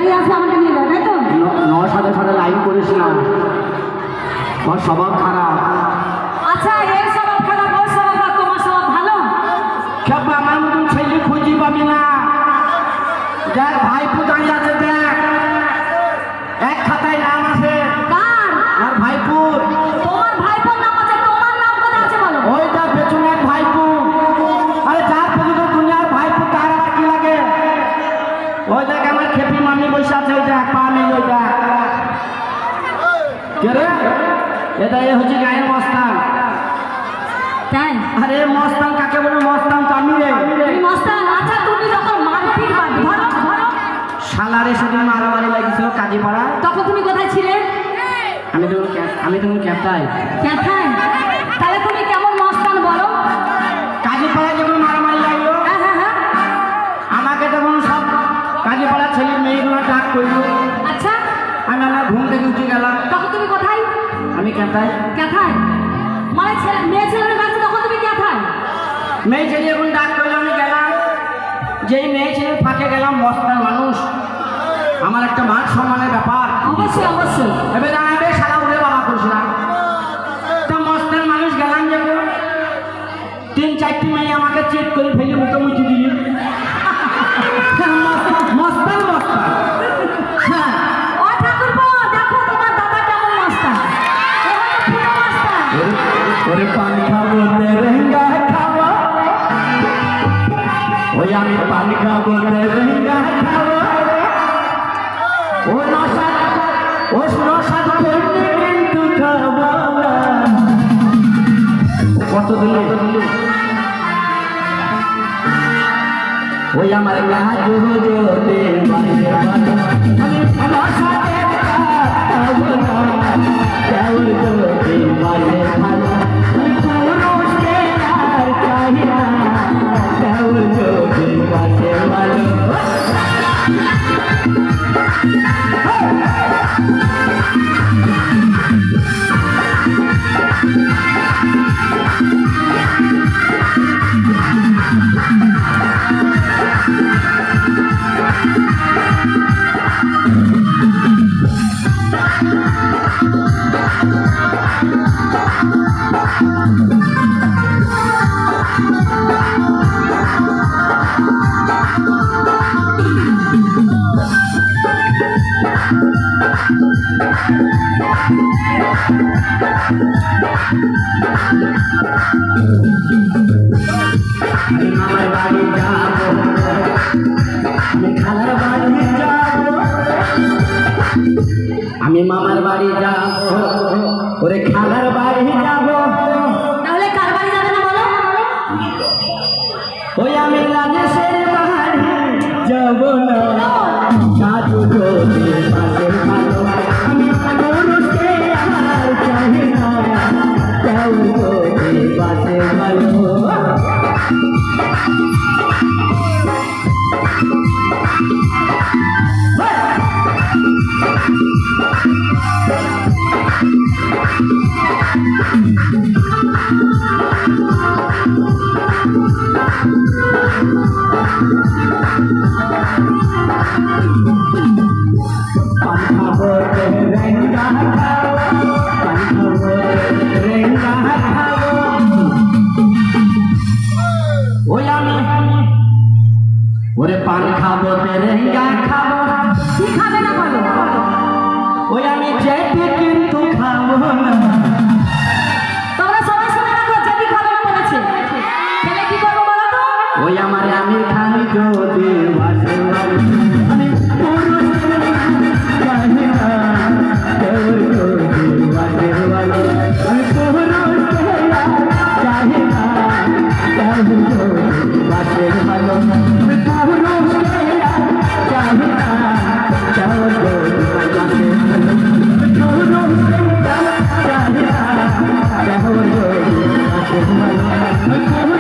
গাড়ি আসলে আমাকে নিয়ে যাও, তাই তো? নর সাথে সাথে লাইন করিস না, ওর স্বভাব খারাপ। আচ্ছা, এর স্বভাব খারাপ, ওর স্বভাব খারাপ, তোমার স্বভাব ভালো? খেপা আমার মতন ছেলে খুঁজি পাবি না। দেখ ভাইপো দাঁড়িয়ে আছে, দেখ এক খাতায় নাম আছে। কার? আর ভাইপুর। তোমার ভাইপোর নাম আছে, তোমার নাম কোথায় আছে বলো? ওইটা পেছনে এক ভাইপো। আরে যার পর্যন্ত দুনিয়ার ভাইপো তার আর কি লাগে? ওই দেখ আমার খেপি মামি বসে আছে, ওই দেখ পা নেই, ওই দেখ। কে রে? এটা এ হচ্ছে গায়ের মস্তান। তাই? আরে মস্তান কাকে বলে? মস্তান তো আমি রে। তুমি মস্তান? আচ্ছা, তুমি যখন মারপিট ধরো ধরো, শালারে সেদিন মারামারি লাগিয়েছিল কাজীপাড়া। তখন তুমি কোথায় ছিলে? আমি তখন ক্যাপ্টাই। কোথায়? তাহলে তুমি কেমন মস্তান বলো? কাজীপাড়ায় যখন মারামারি লাগলো, হ্যাঁ হ্যাঁ হ্যাঁ। আমাকে তখন সব কাজীপাড়া ছেলে মেয়েগুলো ডাক করলো। আচ্ছা, আমি আমার ঘুম থেকে উঠে গেলাম। তখন তুমি কোথায়? আমি ক্যাপ্টাই। কোথায়? মানে মেয়ে ছেলের কাছে তখন তুমি কোথায়? মেয়ে ছেলে যখন ডাক করলো আমি গেলাম। যেই মেয়ে ছেলে ফাঁকে গেলাম, মস্তান মানুষ, আমার একটা মান সম্মানের ব্যাপার। অবশ্যই অবশ্যই। এবার জানাবে সারা উড়ে বাবা করছিলাম। তা মস্তান মানুষ গেলাম যখন, 3-4টি মেয়ে আমাকে চেক করে ফেলে মুখোমুখি দিলি। মস্তান মস্তান। হ্যাঁ, ও ঠাকুরপো, দেখো তোমার দাদা কেমন মস্তান। ও হচ্ছে পুরো মস্তান। ওরে পান খাবো তেরেঙ্গা খাবো, ওই আমি পান খাবো তেরেঙ্গা খাবো। ও নশা করতে কিন্তু খাবো না। কত দিল? ওই আমার গাছ যদি বাইরে ভালো, আমি নশাতে খাবো না। কেমন যদি বাইরে ভালো, আমি পুরুষকে আর চাই না। কেমন যদি বাসে ভালো। আমার বাড়ি যাবো, আমি খালার বাড়ি যাবো, আমি মামার বাড়ি যাবো, ওরে খালার বাড়ি যাবো। তাহলে কার বাড়ি যাবে না বলো? ওই আমি রাজেশের বাড়ি যাবো না। সাধু যদি পাশে ভালো, আমি পুরুষকে আর চাই না। কেউ যদি পাশে ভালো। ওরে পান খাবো তেরেঙ্গা খাবো। কি খাবে না বলো? ওই আমি যেতে কিন্তু খাবো না। তোমরা সবাই শুনে রাখো, যেটি খাবে না বলেছে। তাহলে কি করবো বলো তো? ওই আমার আমি খালি যদি বাসে বাড়ি, আমি পুরুষকে চাই না। কেউ যদি বাসে বাড়ি, আমি পুরুষকে চাই না। কেউ যদি বাসে ভালো, আমি পুরুষকে চাই না। কেউ যদি বাসে ভালো, আমি পুরুষকে চাই না। কেউ যদি বাসে ভালো, আমি